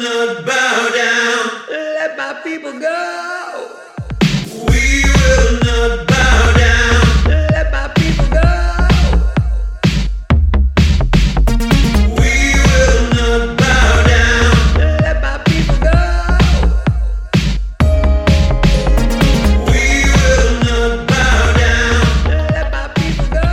will not bow down. Let my people go. We will not bow down. Let my people go. We will not bow down. Let my people go. We will not bow down. Let my people go.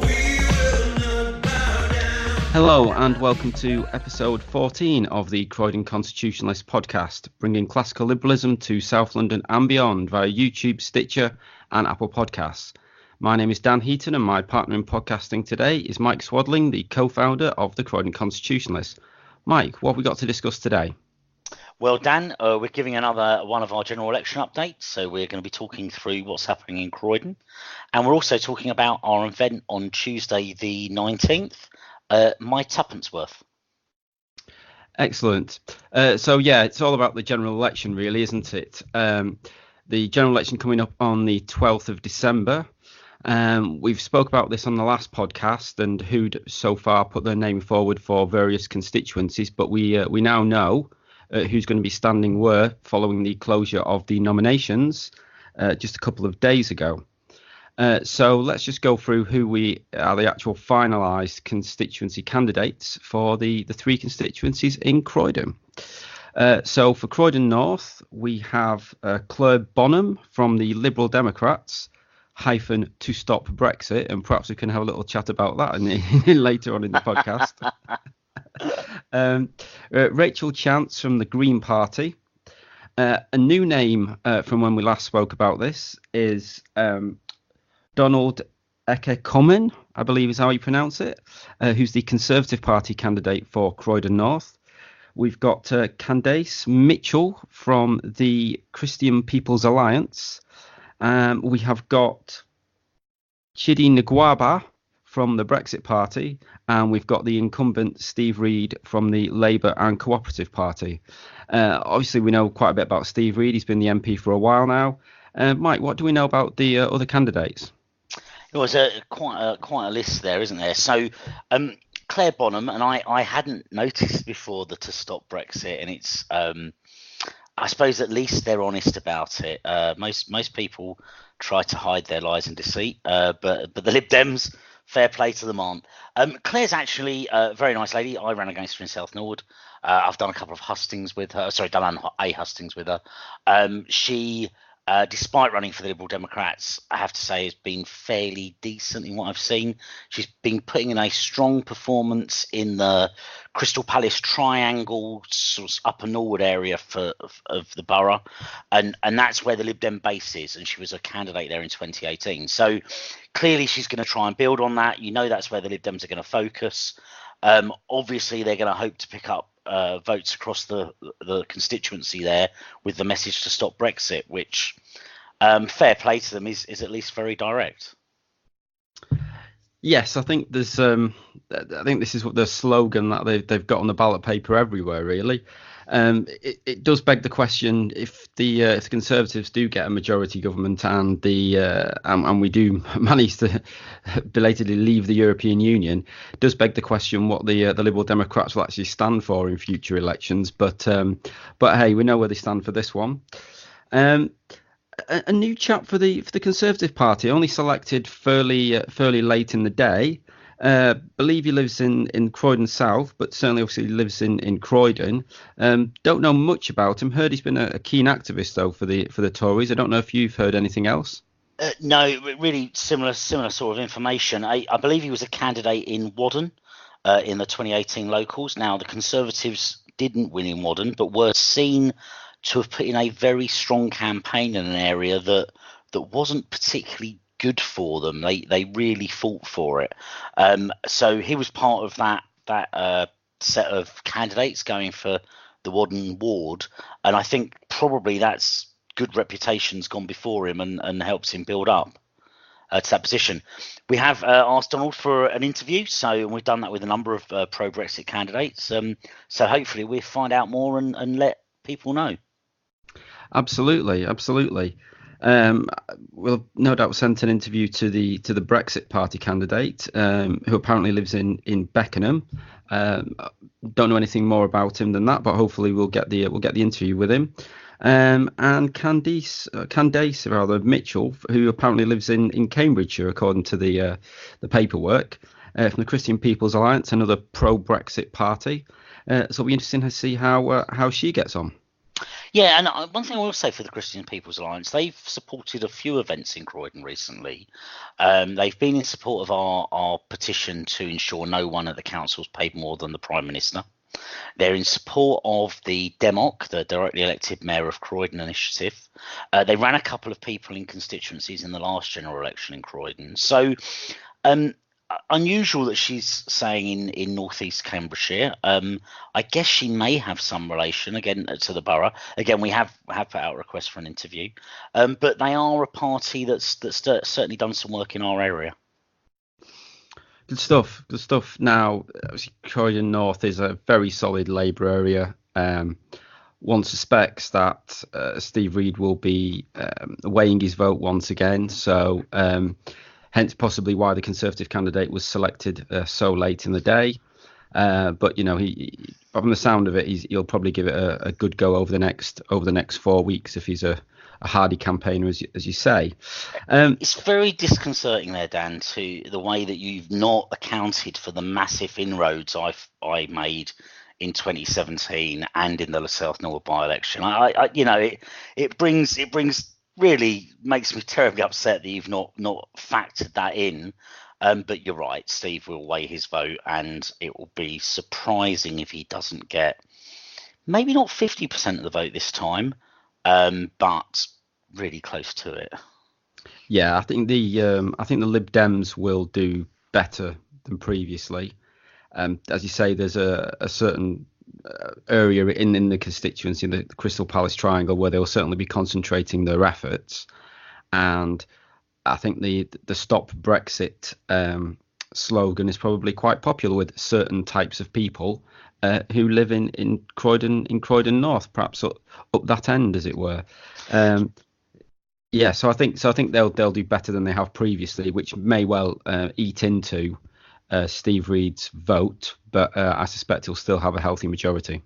We will not bow down. Hello and welcome to episode 14 of the Croydon Constitutionalist podcast, bringing classical liberalism to South London and beyond via YouTube, Stitcher and Apple Podcasts. My name is Dan Heaton and my partner in podcasting today is Mike Swadling, the co-founder of the Croydon Constitutionalist. Mike, what have we got to discuss today? Well, Dan, we're giving another one of our general election updates. So we're going to be talking through what's happening in Croydon. And we're also talking about our event on Tuesday the 19th, my Tuppenceworth. Excellent. So it's all about the general election really, isn't it? The general election coming up on the 12th of December. We've spoke about this on the last podcast and who'd so far put their name forward for various constituencies, but we now know who's going to be standing where following the closure of the nominations just a couple of days ago. So let's just go through who we are the actual finalised constituency candidates for the three constituencies in Croydon. So for Croydon North, we have Claire Bonham from the Liberal Democrats, to stop Brexit, and perhaps we can have a little chat about that later on in the podcast. Rachel Chance from the Green Party. A new name from when we last spoke about this is Donald Ekekomen, I believe is how you pronounce it, who's the Conservative Party candidate for Croydon North. We've got Candace Mitchell from the Christian People's Alliance. We have got Chidi Ngwaba from the Brexit Party, and we've got the incumbent Steve Reid from the Labour and Cooperative Party. Obviously, we know quite a bit about Steve Reid. He's been the MP for a while now. Mike, what do we know about the other candidates? It was quite a list there, isn't there? So Claire Bonham, and I hadn't noticed before the To Stop Brexit, and it's I suppose at least they're honest about it. Most people try to hide their lies and deceit, but the Lib Dems, fair play to them, aren't. Claire's actually a very nice lady. I ran against her in South Nord. I've done a couple of hustings with her. Sorry, done a hustings with her. She, despite running for the Liberal Democrats, I have to say has been fairly decent in what I've seen. She's been putting in a strong performance in the Crystal Palace Triangle, sort of upper Norwood area of the borough, and that's where the Lib Dem base is, and she was a candidate there in 2018. So clearly she's going to try and build on that. You know that's where the Lib Dems are going to focus. Obviously they're going to hope to pick up votes across the constituency there with the message to stop Brexit, which fair play to them is at least very direct. Yes, I think there's. I think this is what the slogan that they've got on the ballot paper everywhere. Really, it does beg the question: if the Conservatives do get a majority government and and we do manage to belatedly leave the European Union, it does beg the question what the Liberal Democrats will actually stand for in future elections. But hey, we know where they stand for this one. A new chap for the Conservative Party, only selected fairly late in the day. Believe he lives in Croydon South, but certainly obviously lives in Croydon. Don't know much about him. Heard he's been a keen activist though for the Tories. I don't know if you've heard anything else. No, really similar sort of information. I believe he was a candidate in Wadden in the 2018 locals. Now the Conservatives didn't win in Wadden, but were seen to have put in a very strong campaign in an area that wasn't particularly good for them. They really fought for it. So he was part of that set of candidates going for the Wadden ward, and I think probably that's good reputation's gone before him and helps him build up to that position. We have asked Donald for an interview, so we've done that with a number of pro-Brexit candidates. So hopefully we'll find out more and let people know. Absolutely. Will no doubt sent an interview to the Brexit Party candidate, who apparently lives in Beckenham. Don't know anything more about him than that, but hopefully we'll get the interview with him. And Candace rather Mitchell, who apparently lives in Cambridgeshire, according to the paperwork, from the Christian People's Alliance, another pro-Brexit party. So it'll be interesting to see how she gets on. Yeah, and one thing I will say for the Christian People's Alliance, they've supported a few events in Croydon recently. They've been in support of our petition to ensure no one at the council's paid more than the Prime Minister. They're in support of the DEMOC, the directly elected Mayor of Croydon initiative. They ran a couple of people in constituencies in the last general election in Croydon. So unusual that she's saying in northeast Cambridgeshire. I guess she may have some relation again to the borough. Again, we have put out a request for an interview, but they are a party that's certainly done some work in our area. Good stuff. Good stuff. Now, obviously, Croydon North is a very solid Labour area. One suspects that Steve Reid will be weighing his vote once again. So, hence possibly why the Conservative candidate was selected so late in the day. But he from the sound of it, he'll probably give it a good go over the next 4 weeks if he's a hardy campaigner, as you say. It's very disconcerting there, Dan, to the way that you've not accounted for the massive inroads I made in 2017 and in the South Norwood by-election. It brings really makes me terribly upset that you've not factored that in. But you're right, Steve will weigh his vote, and it will be surprising if he doesn't get maybe not 50% of the vote this time, but really close to it. Yeah, I think the Lib Dems will do better than previously. As you say, there's a certain area in the constituency, in the Crystal Palace Triangle, where they'll certainly be concentrating their efforts. And I think the Stop Brexit slogan is probably quite popular with certain types of people who live in Croydon North, perhaps up that end, as it were. So I think they'll do better than they have previously, which may well eat into Steve Reid's vote, but I suspect he'll still have a healthy majority.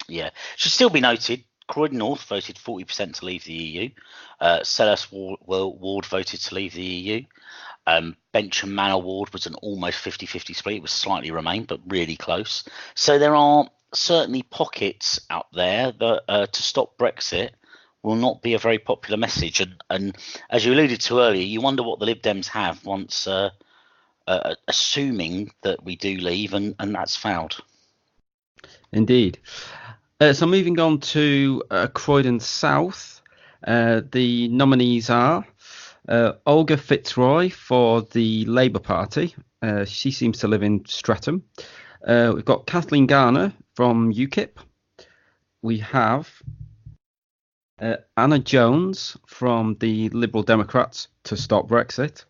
Yeah, should still be noted, Croydon North voted 40% to leave the EU. Selhurst Ward voted to leave the EU. Bentham Manor Ward was an almost 50-50 split. It was slightly Remain, but really close. So there are certainly pockets out there that to stop Brexit will not be a very popular message. And as you alluded to earlier, you wonder what the Lib Dems have once, assuming that we do leave, and that's failed. Indeed. So moving on to Croydon South, the nominees are Olga Fitzroy for the Labour Party. She seems to live in Streatham. We've got Kathleen Garner from UKIP. We have Anna Jones from the Liberal Democrats to stop Brexit.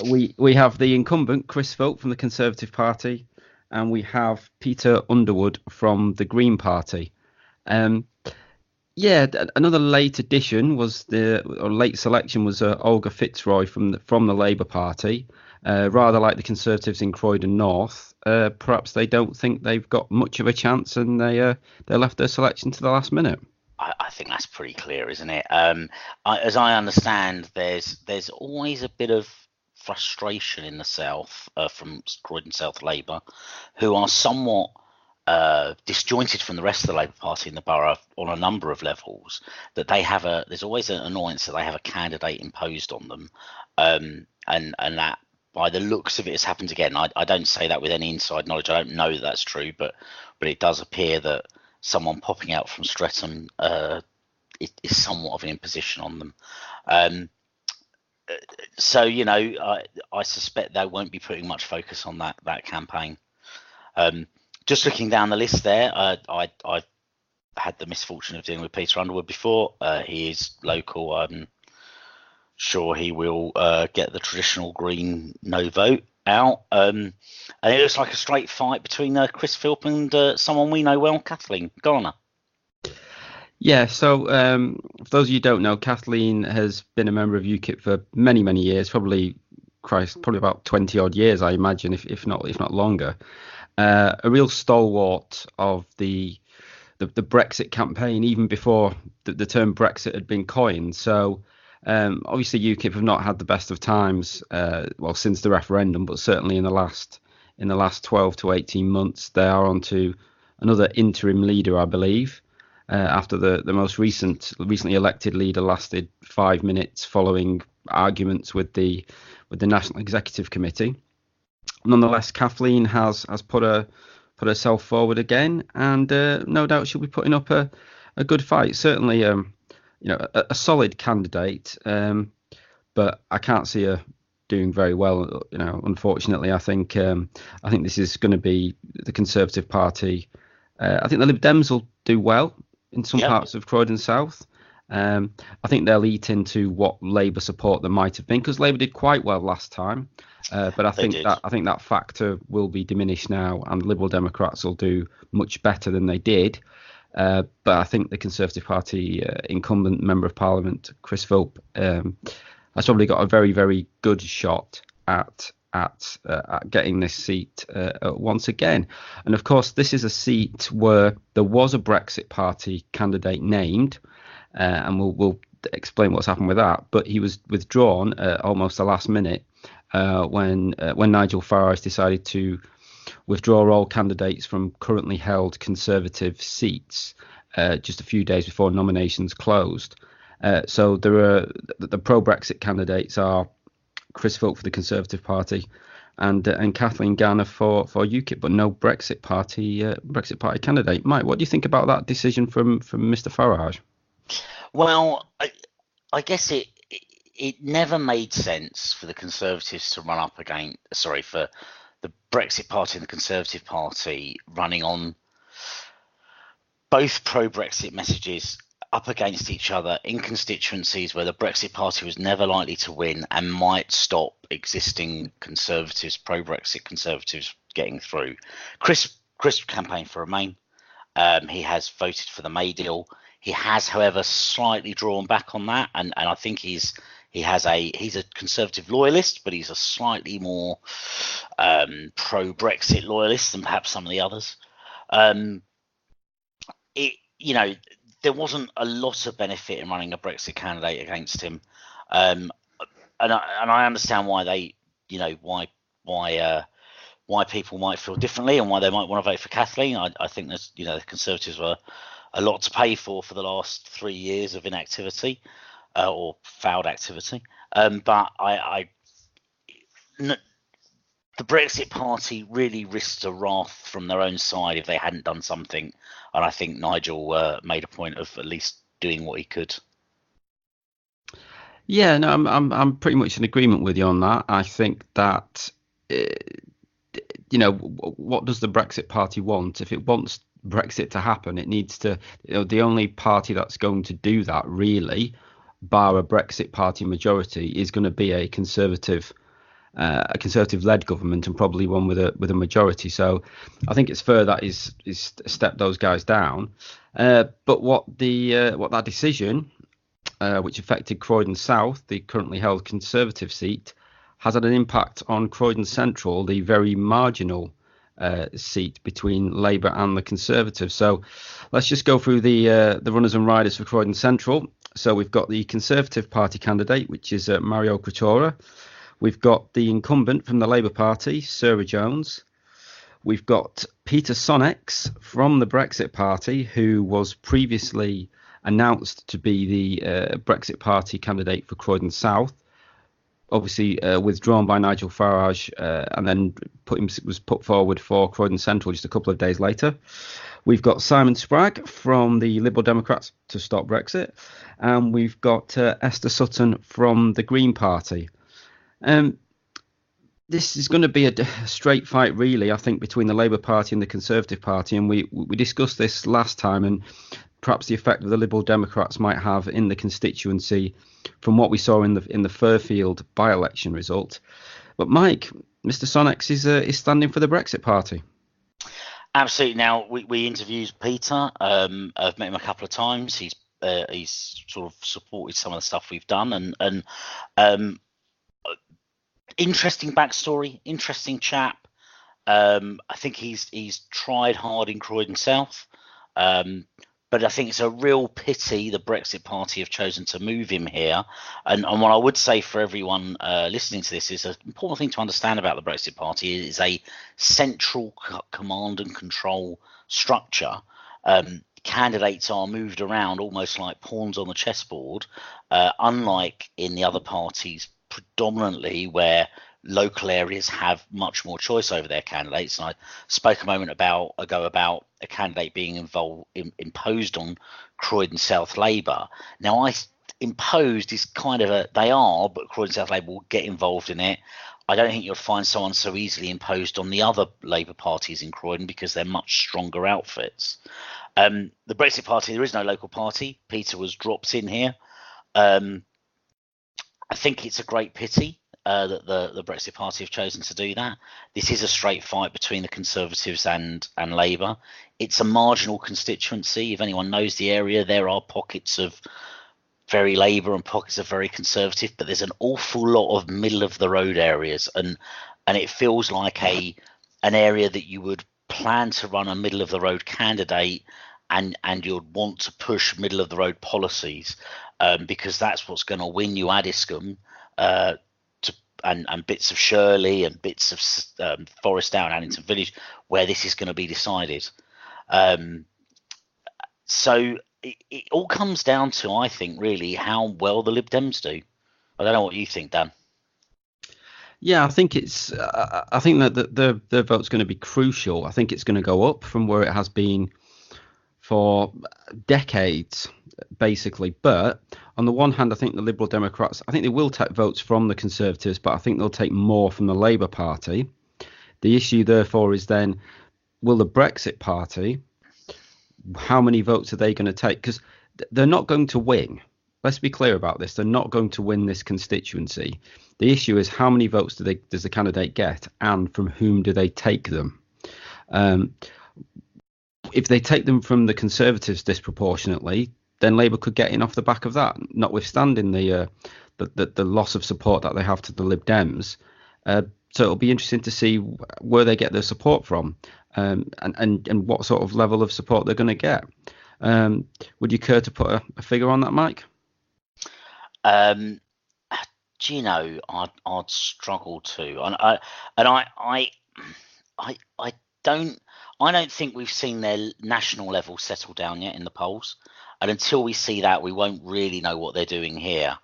We have the incumbent Chris Philp from the Conservative Party, and we have Peter Underwood from the Green Party. Another late addition late selection was Olga Fitzroy from the Labour Party. Rather like the Conservatives in Croydon North, perhaps they don't think they've got much of a chance, and they left their selection to the last minute. I think that's pretty clear, isn't it? As I understand, there's always a bit of frustration in the South from Croydon South Labour, who are somewhat disjointed from the rest of the Labour Party in the borough on a number of levels. That there's always an annoyance that they have a candidate imposed on them, and that by the looks of it has happened again. I don't say that with any inside knowledge. I don't know that that's true, but it does appear that someone popping out from Streatham is somewhat of an imposition on them. I suspect they won't be putting much focus on that campaign. Just looking down the list there, I had the misfortune of dealing with Peter Underwood before. He is local. I'm sure he will get the traditional Green no vote out. And it looks like a straight fight between Chris Philp and someone we know well, Kathleen Garner. Yeah, so for those of you who don't know, Kathleen has been a member of UKIP for many, many years, probably about 20 odd years, I imagine, if not longer. A real stalwart of the Brexit campaign, even before the term Brexit had been coined. So obviously UKIP have not had the best of times, well, since the referendum, but certainly in the last 12 to 18 months, they are on to another interim leader, I believe. After the most recently elected leader lasted 5 minutes following arguments with the National Executive Committee. Nonetheless, Kathleen has put herself forward again, and no doubt she'll be putting up a good fight. Certainly, a solid candidate, but I can't see her doing very well. Unfortunately, I think this is going to be the Conservative Party. I think the Lib Dems will do well in some Yep. parts of Croydon South. I think they'll eat into what Labour support there might have been, because Labour did quite well last time. But I They think did. that factor will be diminished now, and Liberal Democrats will do much better than they did. But I think the Conservative Party incumbent Member of Parliament, Chris Philp, has probably got a very, very good shot at getting this seat once again. And of course, this is a seat where there was a Brexit Party candidate named, and we'll explain what's happened with that. But he was withdrawn almost the last minute when Nigel Farage decided to withdraw all candidates from currently held Conservative seats just a few days before nominations closed. So there are the pro-Brexit candidates are Chris Philp for the Conservative Party and Kathleen Garner for UKIP, but no Brexit Party candidate. Mike, what do you think about that decision from Mr. Farage? Well, I guess it never made sense for the Conservatives to run up against, for the Brexit Party and the Conservative Party running on both pro-Brexit messages up against each other in constituencies where the Brexit Party was never likely to win and might stop existing Conservatives, pro-Brexit Conservatives, getting through. Chris campaigned for Remain. He has voted for the May deal. He has, however, slightly drawn back on that, and I think he's a Conservative loyalist, but he's a slightly more pro-Brexit loyalist than perhaps some of the others. There wasn't a lot of benefit in running a Brexit candidate against him, and I understand why they, why people might feel differently and why they might want to vote for Kathleen. I think that the Conservatives were a lot to pay for the last 3 years of inactivity or failed activity. But the Brexit Party really risked a wrath from their own side if they hadn't done something, and I think Nigel made a point of at least doing what he could. Yeah, no, I'm pretty much in agreement with you on that. I think that what does the Brexit Party want? If it wants Brexit to happen, it needs to. The only party that's going to do that, really, bar a Brexit Party majority, is going to be a Conservative-led government, and probably one with a majority. So I think it's fair that is step those guys down. But what that decision, which affected Croydon South, the currently held Conservative seat, has had an impact on Croydon Central, the very marginal seat between Labour and the Conservatives. So let's just go through the runners and riders for Croydon Central. So we've got the Conservative Party candidate, which is Mario Critora. We've got the incumbent from the Labour Party, Sarah Jones. We've got Peter Sonnex from the Brexit Party, who was previously announced to be the Brexit Party candidate for Croydon South. Obviously withdrawn by Nigel Farage, and then was put forward for Croydon Central just a couple of days later. We've got Simon Spragg from the Liberal Democrats to stop Brexit, and we've got Esther Sutton from the Green Party. This is going to be a straight fight, really, I think, between the Labour Party and the Conservative Party, and we discussed this last time, and perhaps the effect that the Liberal Democrats might have in the constituency from what we saw in the Fairfield by-election result. But Mike, Mr. Sonnex is standing for the Brexit Party. Absolutely. Now we interviewed Peter. I've met him a couple of times. He's sort of supported some of the stuff we've done, and um, interesting backstory, interesting chap. I think he's tried hard in Croydon South, but I think it's a real pity the Brexit Party have chosen to move him here. And what I would say for everyone listening to this is an important thing to understand about the Brexit Party is a central command and control structure. Candidates are moved around almost like pawns on the chessboard, unlike in the other parties predominantly where local areas have much more choice over their candidates. And I spoke a moment ago about a candidate being imposed on Croydon South Labour. Now, imposed is kind of they are, but Croydon South Labour will get involved in it. I don't think you'll find someone so easily imposed on the other Labour parties in Croydon because they're much stronger outfits. The Brexit Party, there is no local party. Peter was dropped in here. I think it's a great pity that the Brexit Party have chosen to do that. This is a straight fight between the Conservatives and Labour. It's a marginal constituency. If anyone knows the area, there are pockets of very Labour and pockets of very Conservative, but there's an awful lot of middle of the road areas, and it feels like an area that you would plan to run a middle of the road candidate, and you'd want to push middle of the road policies, because that's what's going to win you Addiscombe, and bits of Shirley and bits of Forest Down, Addington Village, where this is going to be decided. So it all comes down to, I think, really how well the Lib Dems do. I don't know what you think, Dan. Yeah, I think I think that the vote's going to be crucial. I think it's going to go up from where it has been for decades, basically. But on the one hand, I think the Liberal Democrats, I think they will take votes from the Conservatives, but I think they'll take more from the Labour Party. The issue, therefore, is then, will the Brexit Party, how many votes are they going to take? Because they're not going to win. Let's be clear about this. They're not going to win this constituency. The issue is how many votes does the candidate get, and from whom do they take them? If they take them from the Conservatives disproportionately, then Labour could get in off the back of that, notwithstanding the loss of support that they have to the Lib Dems. So it'll be interesting to see where they get their support from, and what sort of level of support they're going to get. Would you care to put a figure on that, Mike? Do you know, I'd struggle to, and I don't think we've seen their national level settle down yet in the polls, and until we see that, we won't really know what they're doing here.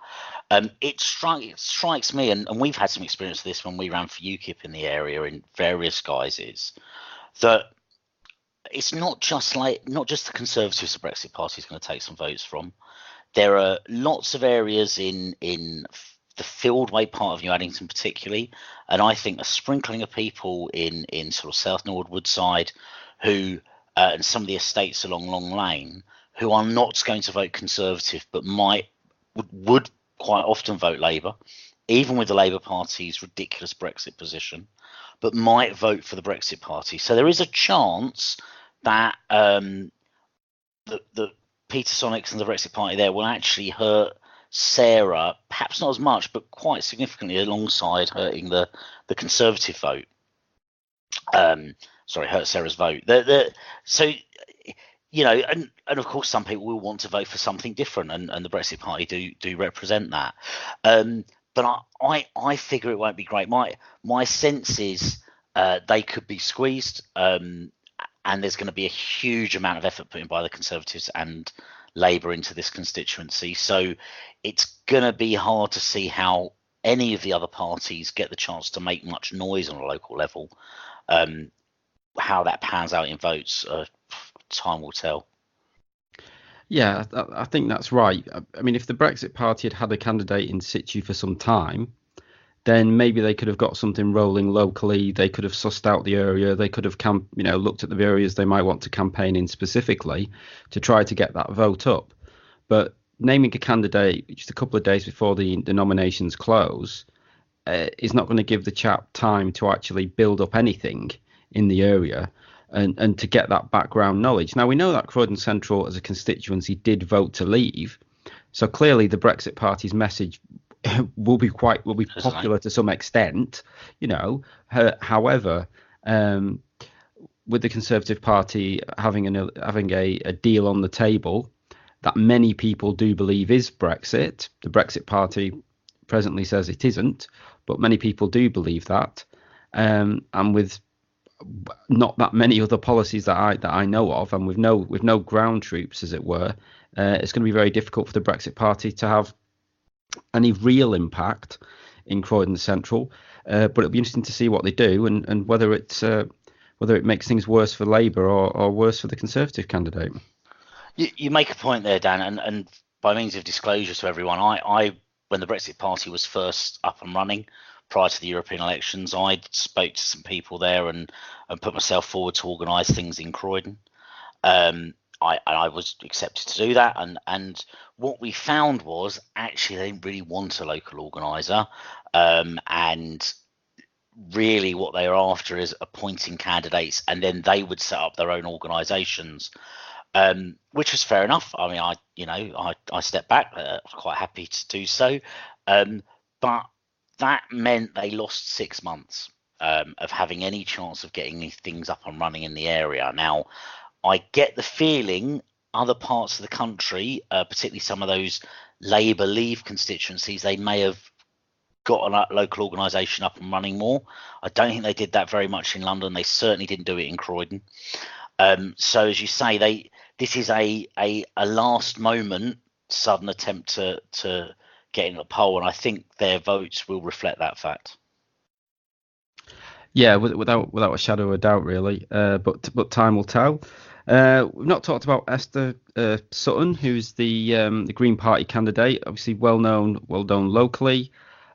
It strikes me, and we've had some experience of this when we ran for UKIP in the area in various guises, that it's not just the Conservatives the Brexit Party is going to take some votes from. There are lots of areas in the Fieldway part of New Addington particularly, and I think a sprinkling of people in sort of South Norwood Woodside who and some of the estates along Long Lane who are not going to vote Conservative but would quite often vote Labour, even with the Labour Party's ridiculous Brexit position, but might vote for the Brexit Party. So there is a chance that the Peter Sonics and the Brexit Party there will actually hurt Sarah, perhaps not as much, but quite significantly alongside hurting the Conservative vote. Hurt Sarah's vote. So, you know, and of course some people will want to vote for something different, and the Brexit Party do represent that. But I figure it won't be great. My sense is they could be squeezed, and there's going to be a huge amount of effort put in by the Conservatives and Labour into this constituency. So it's going to be hard to see how any of the other parties get the chance to make much noise on a local level. How that pans out in votes, time will tell. Yeah, I think that's right. I mean, if the Brexit Party had a candidate in situ for some time, then maybe they could have got something rolling locally. They could have sussed out the area. They could have looked at the areas they might want to campaign in specifically to try to get that vote up. But naming a candidate just a couple of days before the nominations close is not going to give the chap time to actually build up anything in the area. and to get that background knowledge. Now we know that Croydon Central as a constituency did vote to leave, so clearly the Brexit Party's message will be popular to some extent, However, with the Conservative Party having a deal on the table that many people do believe is Brexit, the Brexit Party presently says it isn't, but many people do believe that, and with not that many other policies that I know of, and with no ground troops, as it were, it's going to be very difficult for the Brexit Party to have any real impact in Croydon Central. But it'll be interesting to see what they do, and whether it makes things worse for Labour or worse for the Conservative candidate. You make a point there, Dan, and by means of disclosure to everyone, I when the Brexit Party was first up and running prior to the European elections, I spoke to some people there and put myself forward to organise things in Croydon. I was accepted to do that, and what we found was actually they didn't really want a local organiser, and really what they were after is appointing candidates, and then they would set up their own organisations, which was fair enough. I mean, I stepped back, quite happy to do so, but that meant they lost 6 months of having any chance of getting these things up and running in the area. Now, I get the feeling other parts of the country, particularly some of those Labour Leave constituencies, they may have got a local organisation up and running more. I don't think they did that very much in London. They certainly didn't do it in Croydon. So as you say, this is a last moment sudden attempt to get in the poll, and I think their votes will reflect that fact. Yeah, without a shadow of a doubt, really. But time will tell. We've not talked about Esther Sutton, who's the Green Party candidate, obviously well known locally.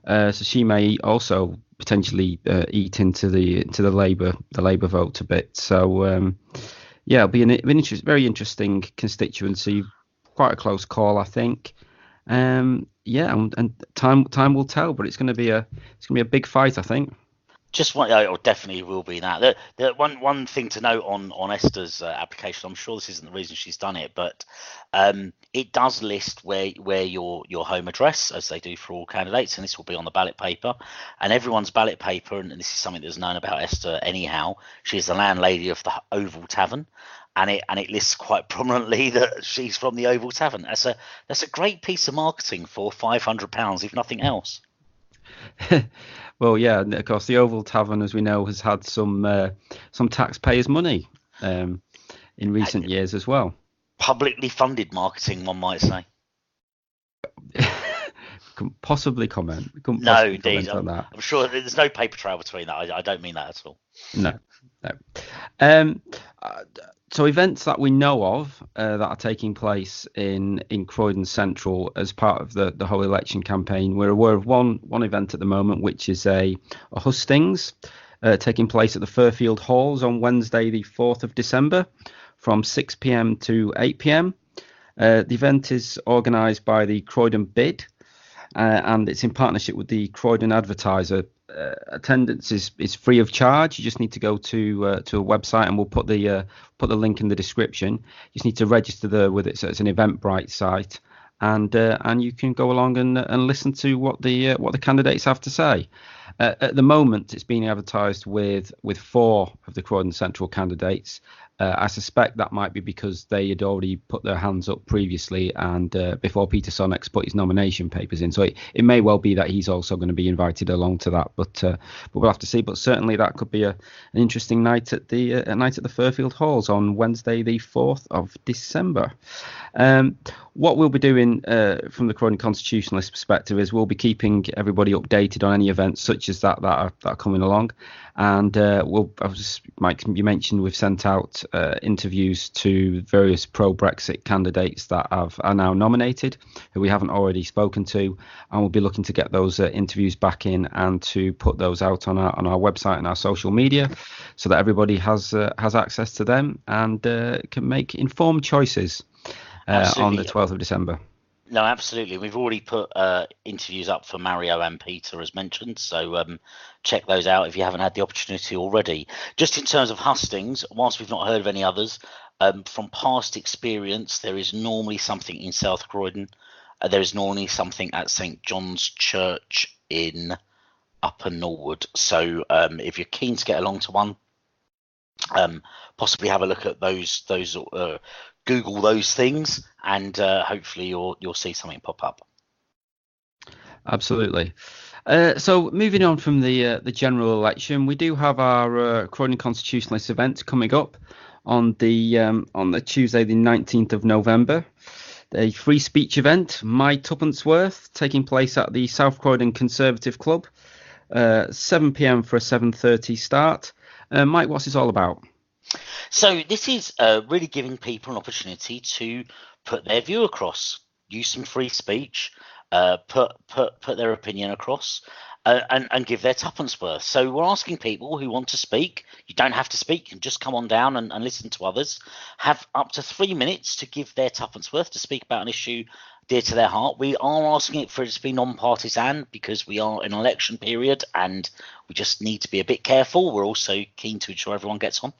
So she may also potentially eat into the Labour vote a bit. So yeah, it'll be very interesting constituency, quite a close call, I think. Yeah, and time will tell, but it's going to be a big fight, I think. Just one, it definitely will be that. The one thing to note on Esther's application, I'm sure this isn't the reason she's done it, but it does list where your home address, as they do for all candidates, and this will be on the ballot paper. And everyone's ballot paper, and this is something that's known about Esther anyhow, she is the landlady of the Oval Tavern, and it lists quite prominently that she's from the Oval Tavern. That's a great piece of marketing for £500, if nothing else. Well, yeah, of course, the Oval Tavern, as we know, has had some taxpayers' money in recent years as well. Publicly funded marketing, one might say. Can possibly comment. No, indeed. I'm sure there's no paper trail between that. I don't mean that at all. No. So events that we know of that are taking place in Croydon Central as part of the whole election campaign, we're aware of one event at the moment, which is a hustings taking place at the Fairfield Halls on Wednesday, the 4th of December, from 6 p.m. to 8 p.m. The event is organised by the Croydon Bid, and it's in partnership with the Croydon Advertiser. Attendance is free of charge. You just need to go to a website, and we'll put the link in the description. You just need to register there with it, so it's an Eventbrite site, and you can go along and listen to what the candidates have to say. At the moment, it's being advertised with 4 of the Croydon Central candidates. I suspect that might be because they had already put their hands up previously, and before Peter Sonnex put his nomination papers in. So it may well be that he's also going to be invited along to that, but we'll have to see. But certainly that could be an interesting night at the Fairfield Halls on Wednesday, the 4th of December. What we'll be doing from the Croydon Constitutionalist perspective is we'll be keeping everybody updated on any events such as that are coming along, and Mike, you mentioned we've sent out interviews to various pro-Brexit candidates that are now nominated, who we haven't already spoken to, and we'll be looking to get those interviews back in and to put those out on our website and our social media, so that everybody has access to them and can make informed choices on the 12th of December. No, absolutely. We've already put interviews up for Mario and Peter, as mentioned. So check those out if you haven't had the opportunity already. Just in terms of hustings, whilst we've not heard of any others, from past experience, there is normally something in South Croydon. There is normally something at St John's Church in Upper Norwood. So if you're keen to get along to one, possibly have a look at those Google those things, and hopefully you'll see something pop up. Absolutely. So moving on from the general election, we do have our Croydon Constitutionalist event coming up on the Tuesday, the 19th of November. A free speech event, My Tuppenceworth, taking place at the South Croydon Conservative Club, 7 p.m. for a 7:30 start. Mike, what's this all about? So this is really giving people an opportunity to put their view across, use some free speech, put their opinion across, and give their tuppence worth. So we're asking people who want to speak. You don't have to speak. You can just come on down and listen to others. Have up to 3 minutes to give their tuppence worth to speak about an issue dear to their heart. We are asking it for it to be non-partisan because we are in an election period and we just need to be a bit careful. We're also keen to ensure everyone gets on.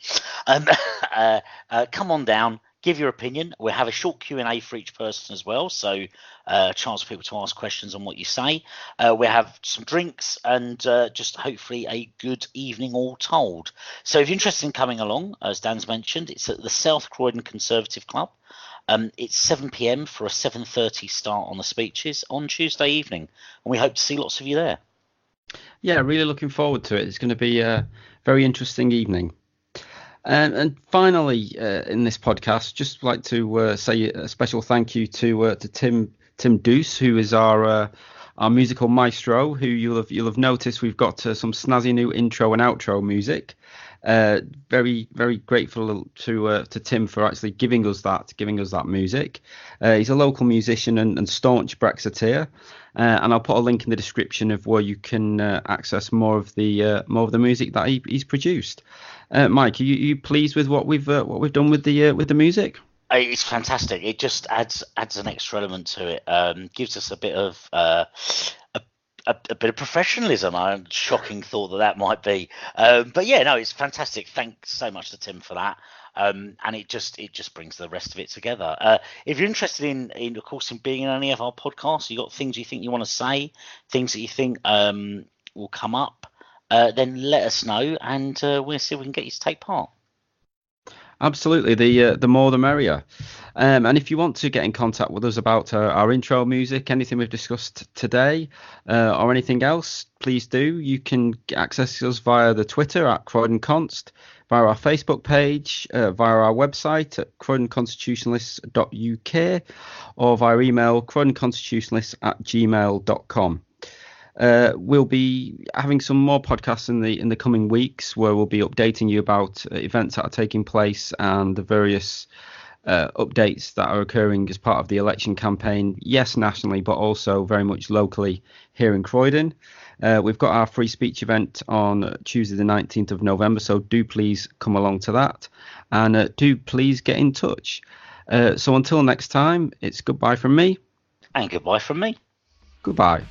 Come on down, give your opinion. We'll have a short Q&A for each person as well, so a chance for people to ask questions on what you say. We'll have some drinks and just hopefully a good evening all told. So if you're interested in coming along, as Dan's mentioned, it's at the South Croydon Conservative Club. It's 7 p.m. for a 7:30 start on the speeches on Tuesday evening, and we hope to see lots of you there. Yeah, really looking forward to it. It's going to be a very interesting evening. And finally, in this podcast, just like to say a special thank you to Tim Deuce, who is our musical maestro, who you'll have noticed we've got some snazzy new intro and outro music. Very, very grateful to Tim for actually giving us that music. He's a local musician and staunch Brexiteer, and I'll put a link in the description of where you can access more of the music that he's produced. Mike, are you pleased with what we've done with the music? It's fantastic. It just adds an extra element to it. Gives us a bit of a bit of professionalism. Shocking thought that might be, but yeah, no, it's fantastic. Thanks so much to Tim for that. And it just brings the rest of it together. If you're interested in of course in being in any of our podcasts, you got things you think you want to say, things that you think will come up, then let us know, and we'll see if we can get you to take part. Absolutely, the more the merrier. And if you want to get in contact with us about our intro music, anything we've discussed today, or anything else, please do. You can access us via the Twitter at Croydon Const, via our Facebook page, via our website at croydonconstitutionalists.uk, or via email croydonconstitutionalists@gmail.com. We'll be having some more podcasts in the coming weeks where we'll be updating you about events that are taking place and the various updates that are occurring as part of the election campaign, yes, nationally, but also very much locally here in Croydon. We've got our free speech event on Tuesday the 19th of November, so do please come along to that, and do please get in touch. So until next time, it's goodbye from me. And goodbye from me. Goodbye.